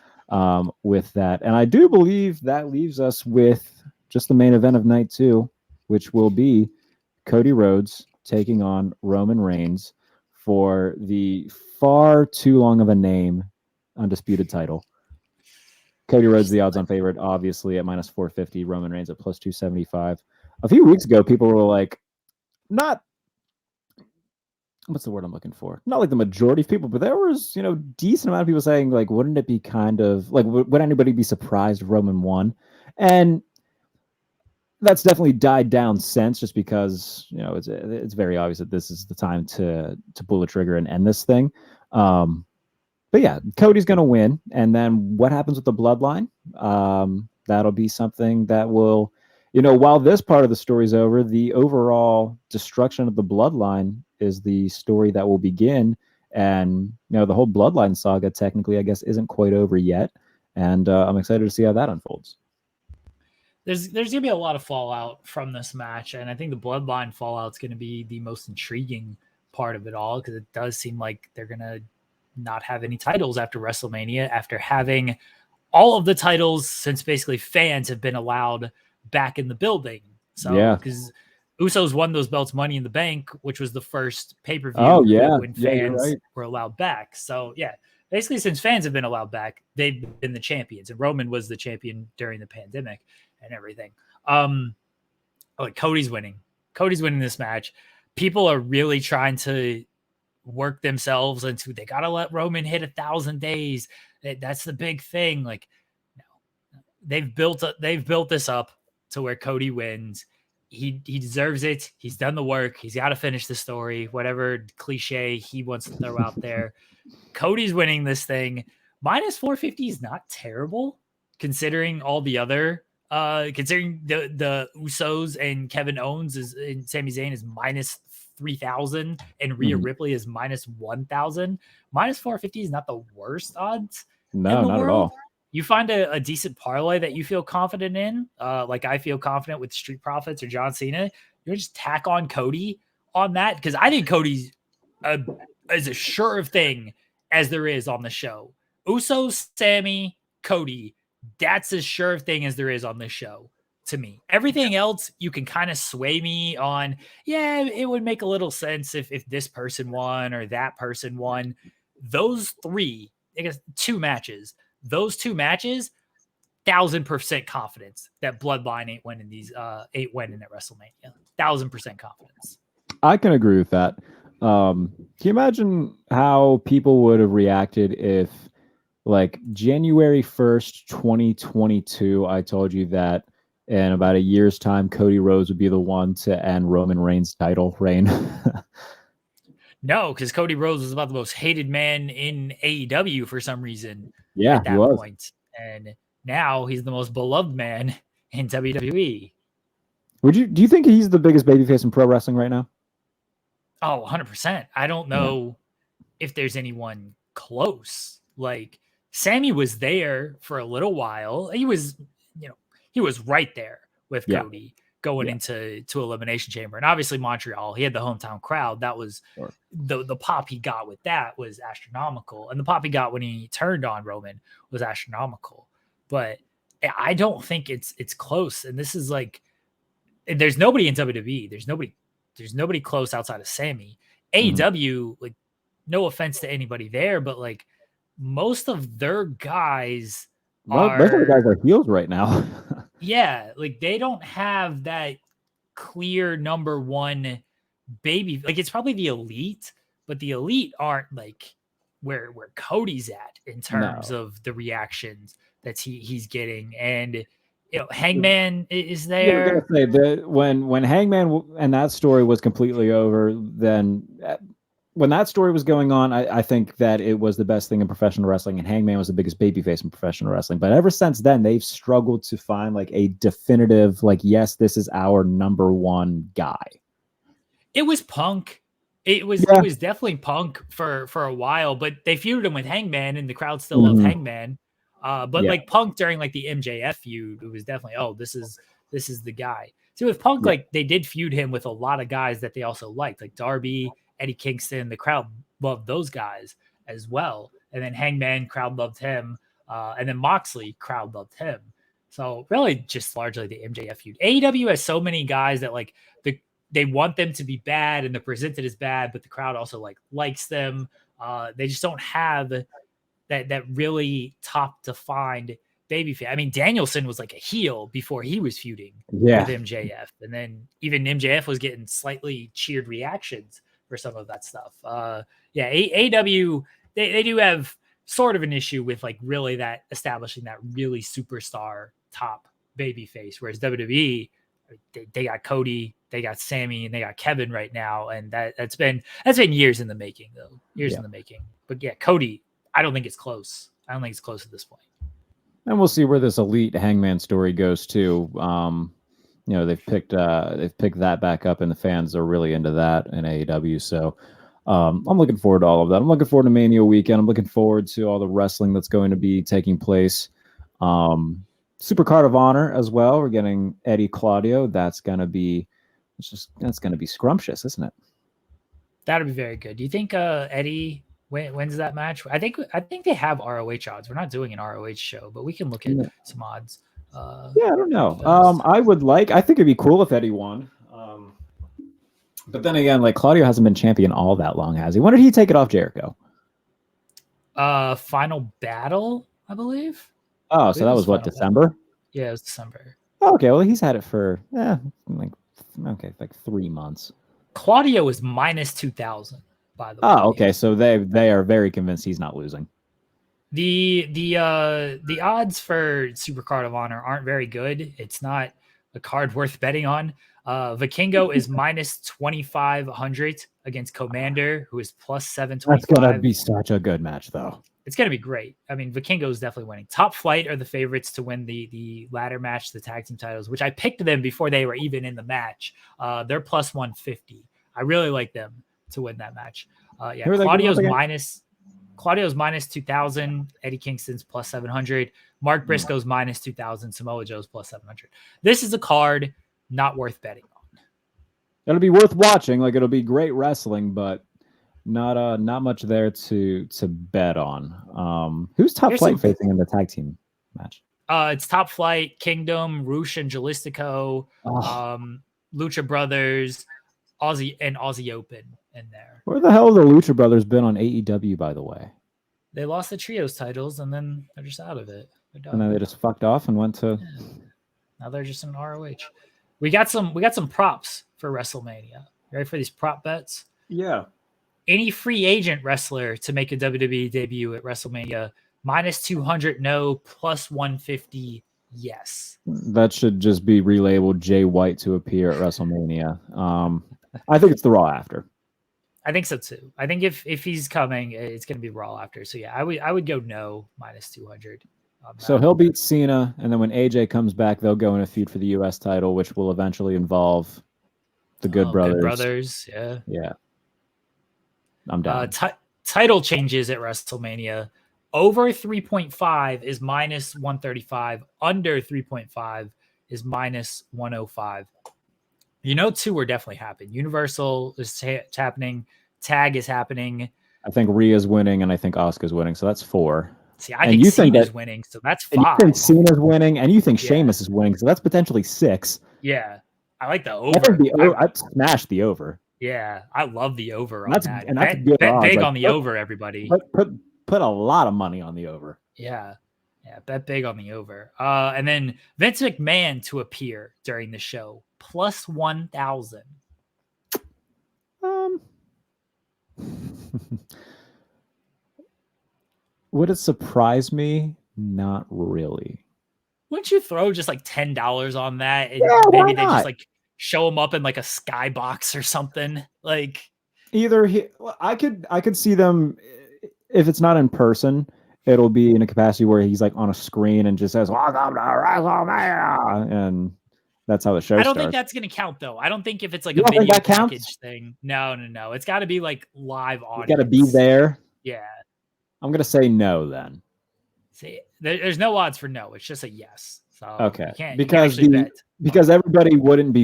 with that. And I do believe that leaves us with just the main event of night 2, which will be Cody Rhodes taking on Roman Reigns for the far too long of a name undisputed title. Cody Rhodes, the odds-on favorite, obviously at minus 450. Roman Reigns at plus 275. A few weeks ago, people were like, what's the word I'm looking for? Not like the majority of people, but there was, decent amount of people saying, like, wouldn't it be kind of like, would anybody be surprised if Roman won? And that's definitely died down since, just because, it's very obvious that this is the time to pull the trigger and end this thing. But yeah, Cody's going to win. And then what happens with the bloodline? That'll be something that will, while this part of the story's over, the overall destruction of the bloodline is the story that will begin. And, the whole bloodline saga, technically, I guess, isn't quite over yet. And I'm excited to see how that unfolds. There's going to be a lot of fallout from this match. And I think the bloodline fallout is going to be the most intriguing part of it all, because it does seem like they're going to not have any titles after WrestleMania, after having all of the titles since basically fans have been allowed back in the building. So, because Usos won those belts Money in the Bank, which was the first pay-per-view when fans were allowed back. So, basically since fans have been allowed back, they've been the champions, and Roman was the champion during the pandemic and everything. Cody's winning. Cody's winning this match. People are really trying to work themselves into, they gotta let Roman hit 1,000 days. That's the big thing. Like, no, they've built this up to where Cody wins. He deserves it. He's done the work. He's got to finish the story, whatever cliche he wants to throw out there. Cody's winning this thing. Minus 450 is not terrible, considering all the other considering the Usos and Kevin Owens and Sami Zayn is minus 3,000 and Rhea Ripley is minus 1,000. Minus 450 is not the worst odds. No, not at all. You find a decent parlay that you feel confident in, like I feel confident with Street Profits or John Cena. You just tack on Cody on that, because I think Cody's as a sure thing as there is on the show. Usos, Sami, Cody, that's as sure thing as there is on this show to me. Everything else, you can kind of sway me on, it would make a little sense if this person won or that person won. Those three, I guess, those two matches, 1,000% confidence that Bloodline ain't winning at WrestleMania. 1,000% confidence. I can agree with that. Can you imagine how people would have reacted if, like, January 1st, 2022, I told you that in about a year's time, Cody Rhodes would be the one to end Roman Reigns' title reign? No, because Cody Rhodes was about the most hated man in AEW for some reason. Yeah, at that point. And now he's the most beloved man in WWE. Do you think he's the biggest babyface in pro wrestling right now? Oh, 100%. I don't Yeah. know if there's anyone close. Like Sammy was there for a little while. He was, he was right there with Yeah. Cody going Yeah. into Elimination Chamber. And obviously Montreal, he had the hometown crowd. That was Sure. the pop he got with that was astronomical. And the pop he got when he turned on Roman was astronomical. But I don't think it's close. And this is like there's nobody in WWE. There's nobody close outside of Sammy. AEW, like, no offense to anybody there, but like most of their guys Most of the guys are are heels right now. yeah, like they don't have that clear number one baby. Like it's probably the elite, but the elite aren't like where Cody's at in terms No. of the reactions that he's getting. And Hangman is Yeah, I was there. gonna say that when Hangman and that story was completely over, then when that story was going on, I think that it was the best thing in professional wrestling, and Hangman was the biggest babyface in professional wrestling. But ever since then, they've struggled to find like a definitive, like, yes, this is our number one guy. It was Punk. It was definitely Punk for a while, but they feuded him with Hangman, and the crowd still loved Hangman. But like Punk during like the MJF feud, it was definitely this is the guy. So with Punk, like they did feud him with a lot of guys that they also liked, like Darby, Eddie Kingston. The crowd loved those guys as well. And then Hangman, crowd loved him. And then Moxley, crowd loved him. So really just largely the MJF feud. AEW has so many guys that like they want them to be bad and they're presented as bad, but the crowd also like likes them. They just don't have that really top defined baby face. I mean, Danielson was like a heel before he was feuding with MJF, and then even MJF was getting slightly cheered reactions for some of that stuff. AEW they do have sort of an issue with like really that establishing that really superstar top baby face, whereas WWE they got Cody, they got Sammy, and they got Kevin right now, and that's been years in the making though, in the making. But yeah, Cody, I don't think it's close. I don't think it's close at this point. And we'll see where this elite Hangman story goes too. They've picked that back up, and the fans are really into that in AEW. So I'm looking forward to all of that. I'm looking forward to Mania weekend. I'm looking forward to all the wrestling that's going to be taking place. Super Card of Honor as well. We're getting Eddie Claudio. That's gonna be scrumptious, isn't it? That'll be very good. Do you think Eddie wins that match? I think they have ROH odds. We're not doing an ROH show, but we can look at some odds. I don't know. I think it'd be cool if Eddie won. But then again, like Claudio hasn't been champion all that long, has he? When did he take it off Jericho? Final Battle, I believe. Oh, so that was what, December? Yeah, it was December. Oh, okay, well, he's had it for like 3 months. Claudio is minus 2,000, by the way. Oh, okay, so they are very convinced he's not losing. The odds for Supercard of Honor aren't very good. It's not a card worth betting on. Vikingo is minus 2,500 against Commander, who is plus 725. That's gonna be such a good match, though. It's gonna be great. I mean, Vikingo is definitely winning. Top Flight are the favorites to win the ladder match, the tag team titles, which I picked them before they were even in the match. They're plus 150. I really like them to win that match. Claudio's minus 2,000. Eddie Kingston's plus 700. Mark Briscoe's minus 2,000. Samoa Joe's plus 700. This is a card not worth betting on. It'll be worth watching. Like, it'll be great wrestling, but not much there to bet on. Who's Top Flight facing in the tag team match? It's Top Flight, Kingdom, Roosh and Jalistico, Lucha Brothers, Aussie Open in there. Where the hell have the Lucha Brothers been on AEW, by the way? They lost the trios titles, and then they're just out of it. And then they just fucked off and went to... Yeah. Now they're just in ROH. We got some props for WrestleMania. Ready for these prop bets? Yeah. Any free agent wrestler to make a WWE debut at WrestleMania, minus 200 no, plus 150 yes. That should just be relabeled Jay White to appear at WrestleMania. I think it's the Raw after. I think so too. I think if he's coming, it's going to be Raw after. So yeah, I would go no, minus 200. So he'll beat Cena, and then when AJ comes back, they'll go in a feud for the U.S. title, which will eventually involve the Good Brothers. Good Brothers, yeah. Yeah. I'm down. Title changes at WrestleMania. Over 3.5 is minus 135. Under 3.5 is minus 105. You know, two are definitely happening. Universal is happening. Tag is happening. I think Rhea's winning, and I think Asuka's winning. So that's 4. See, I think Cena's winning, so that's 5. And you think Cena's winning, and you think Sheamus is winning, so that's potentially 6. Yeah, I like the over. I'd smash the over. Yeah, I love the over on that. And that's bet big on the over, everybody. Put a lot of money on the over. Yeah, bet big on the over. And then Vince McMahon to appear during the show, plus 1,000. Would it surprise me? Not really. Wouldn't you throw just like $10 on that? And maybe they just like show him up in like a skybox or something. Like I could see them, if it's not in person, it'll be in a capacity where he's like on a screen and just says "Welcome to WrestleMania," and that's how the show starts. I don't think that's going to count, though. I don't think if it's like a video package thing. No. It's got to be like live audience. Got to be there. Yeah. I'm going to say no then. See, there's no odds for no. It's just a yes. So okay. Because everybody wouldn't be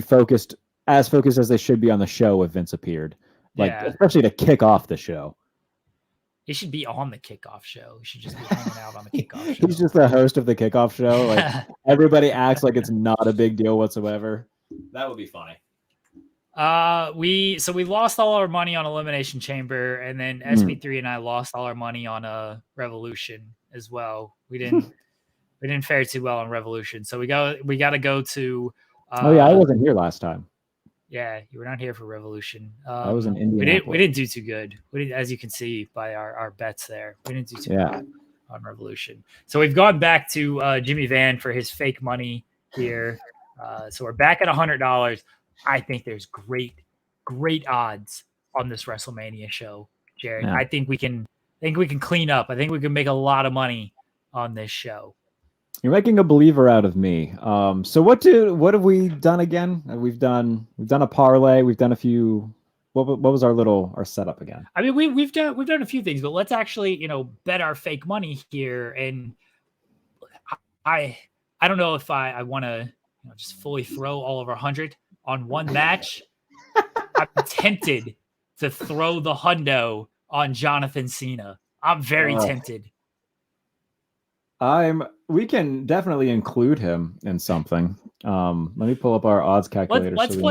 as focused as they should be on the show if Vince appeared. Especially to kick off the show. He should be on the kickoff show. He should just be hanging out on the kickoff show. He's just the host of the kickoff show. Like everybody acts like it's not a big deal whatsoever. That would be funny. We lost all our money on Elimination Chamber, and then SP3 and I lost all our money on Revolution as well. We didn't fare too well on Revolution, so we got to go to. I wasn't here last time. Yeah, you were not here for Revolution. I was in India. We didn't do too good. As you can see by our bets there, we didn't do too good on Revolution. So we've gone back to Jimmy Van for his fake money here. So we're back at $100. I think there's great odds on this WrestleMania show, Jared. Yeah. I think we can clean up. I think we can make a lot of money on this show. You're making a believer out of me. So what have we done again? We've done a parlay. We've done a few. What was our setup again? I mean, we've done a few things, but let's actually bet our fake money here. And I don't know if I want to just fully throw all of our 100 on one match. I'm tempted to throw the hundo on Jonathan Cena. I'm very tempted. We can definitely include him in something. Let me pull up our odds calculator. Let's put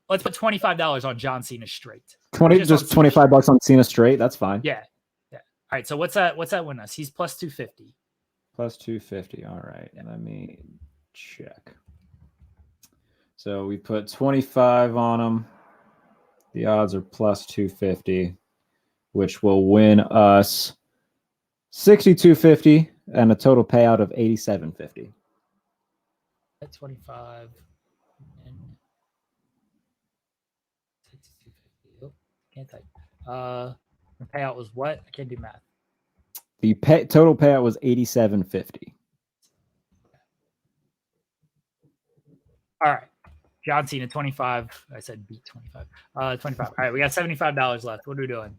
$25 on John Cena straight. Just $25 on Cena straight. That's fine. Yeah. All right. So what's that win us? He's plus 250. Plus 250. All right. Yeah. Let me check. So we put 25 on him. The odds are plus 250, which will win us $62.50 and a total payout of $87.50. 25 and 62.50. Oh, can't type. The payout was what? I can't do math. The total payout was $87.50. All right. John Cena, 25. I said beat 25. 25. All right, we got $75 left. What are we doing?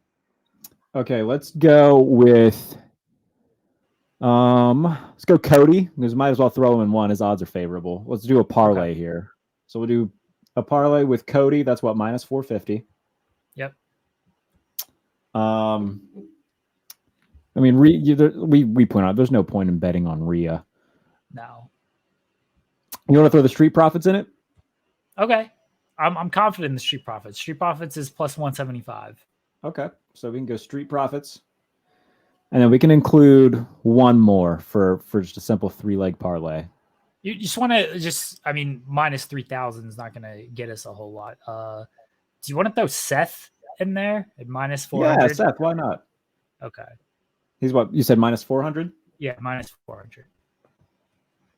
Okay, let's go with let's go Cody, because might as well throw him in one. His odds are favorable. Let's do a parlay here. So we'll do a parlay with Cody. That's what, minus 450. Yep. I mean, we point out there's no point in betting on Rhea. No. You want to throw the Street Profits in it? Okay. I'm confident in the Street Profits. Street Profits is plus 175. Okay. So we can go Street Profits. And then we can include one more for just a simple 3-leg parlay. You just want to minus 3,000 is not going to get us a whole lot. Do you want to throw Seth in there at minus 400? Yeah, Seth, why not? Okay. He's what? You said minus 400? Yeah, minus 400.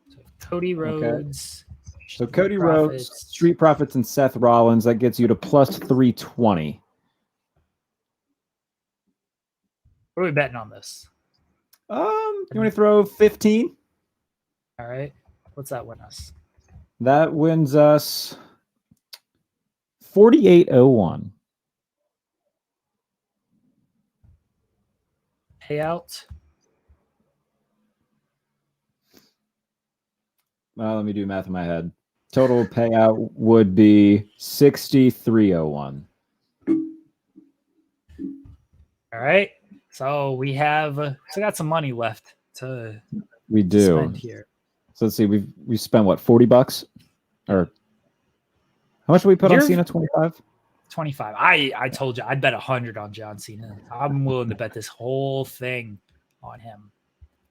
So Cody Rhodes. Okay. So Cody Rhodes, Street Profits, and Seth Rollins, that gets you to plus 320. What are we betting on this? You want to throw 15? All right. What's that win us? That wins us 48.01. payout? Well, let me do math in my head. Total payout would be 6,301. All right. So we have still got some money left to spend here. So let's see. We spent what, $40? Or how much did we put on Cena? 25? 25. I told you I'd bet 100 on John Cena. I'm willing to bet this whole thing on him.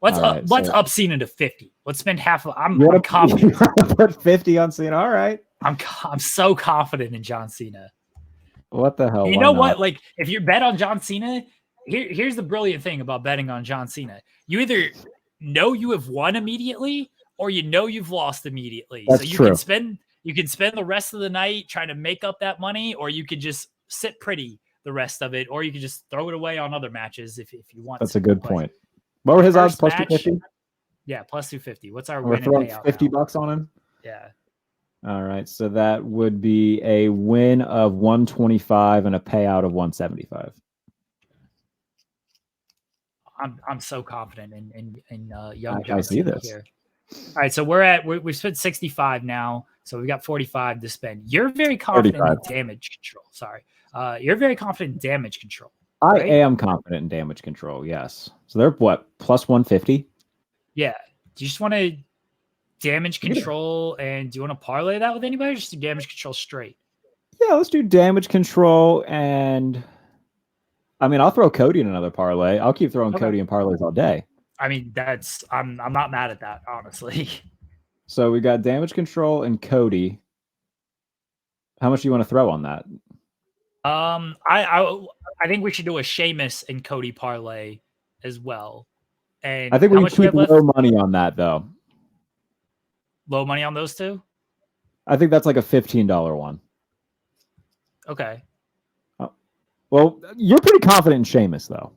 Let's up Cena to 50. Let's spend half of I'm confident. Put 50 on Cena. All right. I'm so confident in John Cena. What the hell? You know what? Like, if you bet on John Cena, here's the brilliant thing about betting on John Cena. You either know you have won immediately or you know you've lost immediately. That's true. You can spend the rest of the night trying to make up that money, or you could just sit pretty the rest of it, or you could just throw it away on other matches if you want. That's a good point. What were his odds? Plus 250? Yeah, plus 250. What's our win and payout? $50 on him? Yeah. All right. So that would be a win of 125 and a payout of 175. I'm so confident in young John Cena here. All right, so we've spent 65 now, so we've got 45 to spend. You're very confident in damage control. Sorry, you're very confident in damage control. Right? I am confident in damage control. Yes. So they're what, plus 150? Yeah. Do you just want to damage control, and do you want to parlay that with anybody, or just do damage control straight? Yeah, let's do damage control, and I mean, I'll throw Cody in another parlay. I'll keep throwing Cody in parlays all day. I mean, I'm not mad at that, honestly. So we got damage control and Cody. How much do you want to throw on that? I think we should do a Sheamus and Cody parlay as well. And I think we keep low money on that, though. Low money on those two? I think that's like a $15 one. Okay. Well, you're pretty confident in Sheamus, though.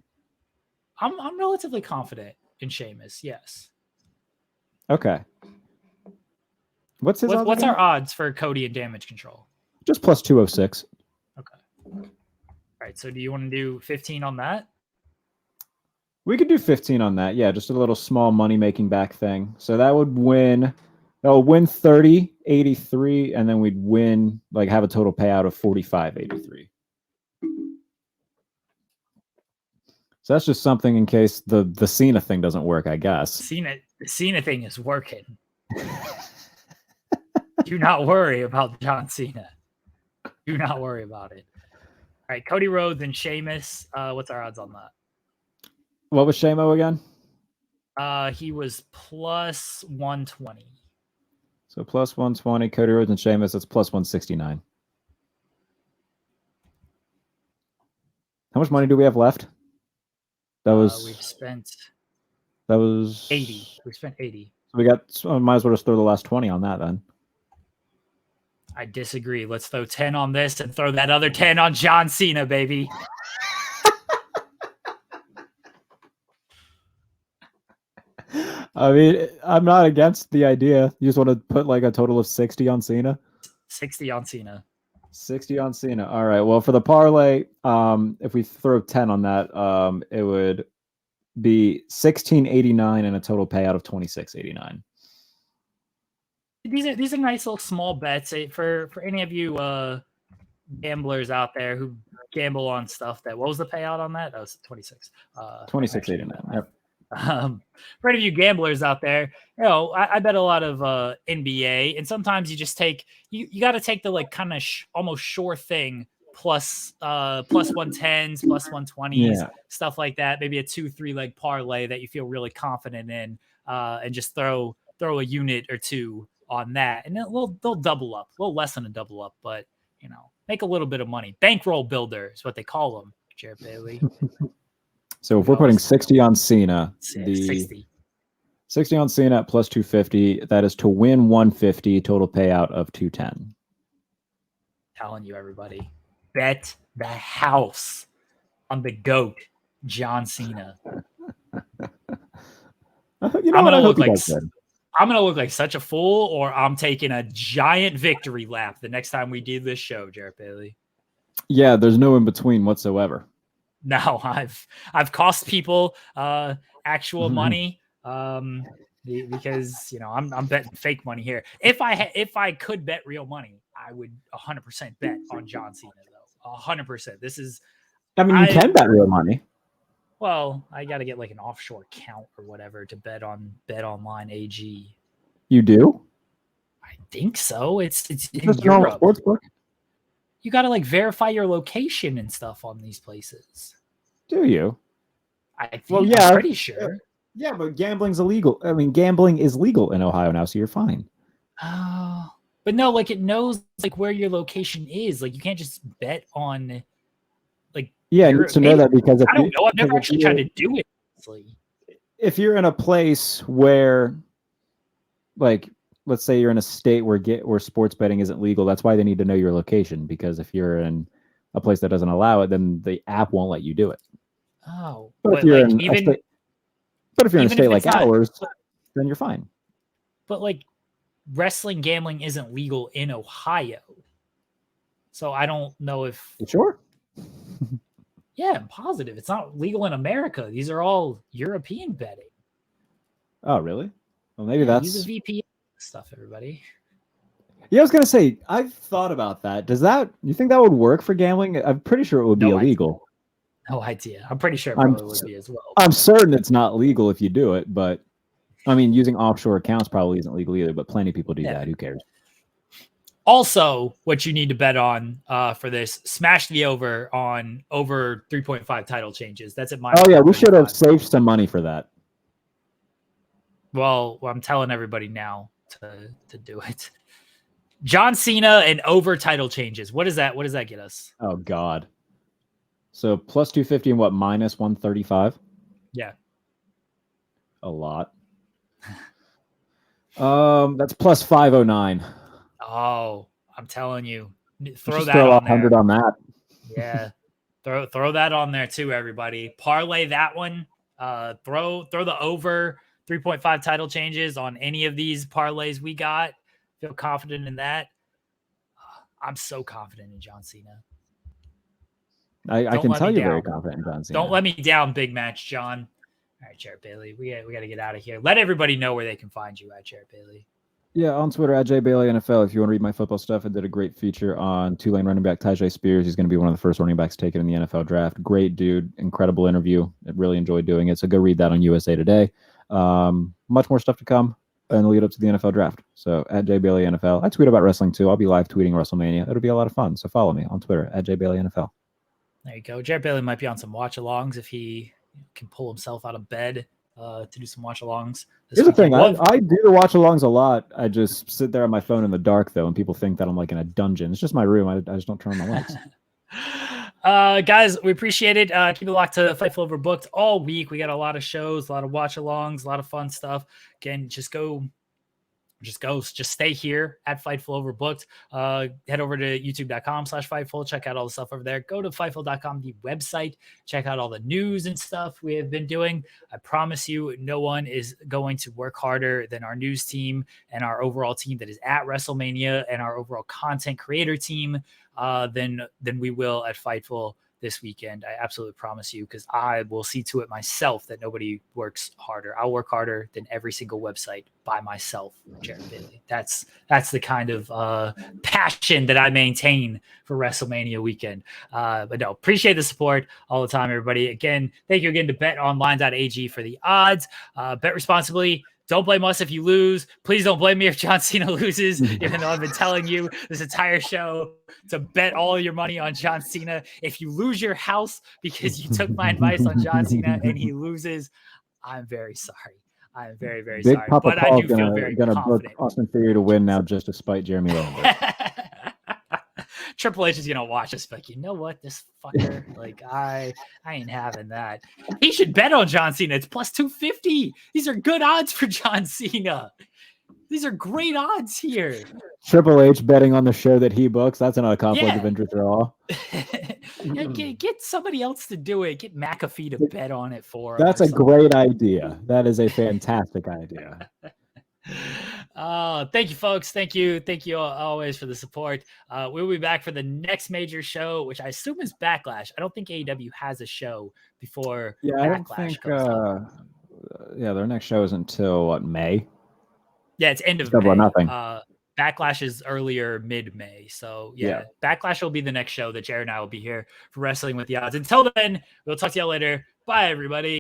I'm relatively confident in Sheamus, yes. Okay. What's his odds? What's our odds for Cody and damage control? Just plus 206. Okay. All right. So do you want to do 15 on that? We could do 15 on that. Yeah, just a little small money-making back thing. So that would win 30, 83, and then we'd win, like, have a total payout of 45, 83. So that's just something in case the Cena thing doesn't work, I guess. The Cena thing is working. Do not worry about John Cena. Do not worry about it. All right, Cody Rhodes and Sheamus. What's our odds on that? What was Shamo again? He was plus 120. So plus 120, Cody Rhodes and Sheamus, that's plus 169. How much money do we have left? That was That was 80. We spent 80. So we might as well just throw the last 20 on that then. I disagree. Let's throw 10 on this and throw that other 10 on John Cena, baby. I mean, I'm not against the idea. You just want to put like a total of 60 on Cena? 60 on Cena. 60 on Cena. All right. Well, for the parlay, if we throw 10 on that, it would be 1689 and a total payout of 2689. These are nice little small bets for any of you gamblers out there who gamble on stuff. What was the payout on that? That was 26. 2689. Yep. For any of you gamblers out there, I bet a lot of NBA, and sometimes you just you got to take the like kind of almost sure thing plus 110s, plus 120s, stuff like that. Maybe a 2-3 leg parlay that you feel really confident in, and just throw a unit or two on that, and they'll double up, a little less than a double up, but make a little bit of money. Bankroll builder is what they call them, Jarrett Bailey. So if we're putting 60 on Cena, 60 on Cena at plus 250, that is to win 150, total payout of 210. Telling you, everybody, bet the house on the GOAT, John Cena. I'm gonna look like such a fool, or I'm taking a giant victory lap the next time we do this show, Jarrett Bailey. Yeah, there's no in between whatsoever. No, I've cost people actual money because I'm betting fake money here. If I could bet real money, I would 100% bet on John Cena though. 100%. This is I mean, you can bet real money. Well, I got to get like an offshore account or whatever to bet on BetOnline.Ag. You do? I think so. It's in just a normal Europe. sports book. You got to like verify your location and stuff on these places. Do you? I think, well, yeah, I'm pretty sure. Yeah, but gambling's illegal. I mean, gambling is legal in Ohio now, so you're fine. Oh, but no, like it knows like where your location is. Like you can't just bet on. Like yeah, it needs to know that because I don't know. I've never actually tried to do it. Honestly. If you're in a place where, like, let's say you're in a state where sports betting isn't legal, that's why they need to know your location. Because if you're in a place that doesn't allow it, then the app won't let you do it. Oh, but if you're in a state like ours, then you're fine. But like wrestling gambling isn't legal in Ohio. So I don't know if you sure? Yeah, I'm positive. It's not legal in America. These are all European betting. Oh, really? Well, maybe that's use a VPN stuff, everybody. Yeah, I was gonna say, I've thought about that. You think that would work for gambling? I'm pretty sure it would be illegal. No idea. I'm pretty sure it probably would be as well. I'm certain it's not legal if you do it, but I mean, using offshore accounts probably isn't legal either, but plenty of people do that. Who cares? Also, what you need to bet on for this, smash the over 3.5 title changes. That's at my. Oh, yeah, we should have saved some money for that. Well, I'm telling everybody now to do it. John Cena and over title changes. What is that? What does that get us? Oh, God. So plus 250 and what, minus 135? Yeah. A lot. That's plus 509. Oh, I'm telling you. Throw that on 100 there. On that. Yeah. Throw that on there too, everybody. Parlay that one. Throw the over 3.5 title changes on any of these parlays we got. Feel confident in that. I'm so confident in John Cena. I can tell you're very confident in John Cena. Don't let me down, big match, John. All right, Jarrett Bailey. We got to get out of here. Let everybody know where they can find you at Jarrett Bailey. Yeah, on Twitter at JBaileyNFL. If you want to read my football stuff, I did a great feature on Tulane running back Tyjae Spears. He's going to be one of the first running backs taken in the NFL draft. Great dude, incredible interview. I really enjoyed doing it. So go read that on USA Today. Much more stuff to come in the lead up to the NFL draft. So at JBaileyNFL. I tweet about wrestling too. I'll be live tweeting WrestleMania. It'll be a lot of fun. So follow me on Twitter at JBaileyNFL. There you go. Jarrett Bailey might be on some watch-alongs if he can pull himself out of bed to do some watch-alongs. Here's the thing. I do the watch-alongs a lot. I just sit there on my phone in the dark, though, and people think that I'm like in a dungeon. It's just my room. I just don't turn on my lights. Guys, we appreciate it. Keep it locked to Fightful Overbooked all week. We got a lot of shows, a lot of watch-alongs, a lot of fun stuff. Again, just stay here at Fightful Overbooked. Head over to youtube.com/Fightful. Check out all the stuff over there. Go to Fightful.com, the website. Check out all the news and stuff we have been doing. I promise you, no one is going to work harder than our news team and our overall team that is at WrestleMania and our overall content creator team than we will at Fightful this weekend. I absolutely promise you, because I will see to it myself that nobody works harder. I'll work harder than every single website by myself, Jarrett Bailey. That's the kind of passion that I maintain for WrestleMania weekend. But no, appreciate the support all the time, everybody. Again, thank you again to BetOnline.Ag for the odds. Bet responsibly. Don't blame us if you lose. Please don't blame me if John Cena loses, even though I've been telling you this entire show to bet all your money on John Cena. If you lose your house because you took my advice on John Cena and he loses, I'm very sorry. I'm very, very Big sorry. Papa But Paul's I do feel very confident. Austin Theory to win now just to spite Jeremy Lambert. Triple H is gonna watch us, like, you know what, this fucker, like, I ain't having that. He should bet on John Cena. It's plus 250. These are good odds for John Cena. These are great odds here. Triple H betting on the show that he books. That's not a conflict of interest at all. Get somebody else to do it. Get McAfee to bet on it for. That's a great idea. That is a fantastic idea. Thank you, folks. Thank you always for the support. We'll be back for the next major show, which I assume is Backlash. I don't think AEW has a show before I don't Backlash think. comes up. Their next show is until what, May? Yeah, it's end of Double or May. nothing. Backlash is earlier mid-May. So yeah, Backlash will be the next show that Jared and I will be here for Wrestling with the Odds. Until then, we'll talk to y'all later. Bye, everybody.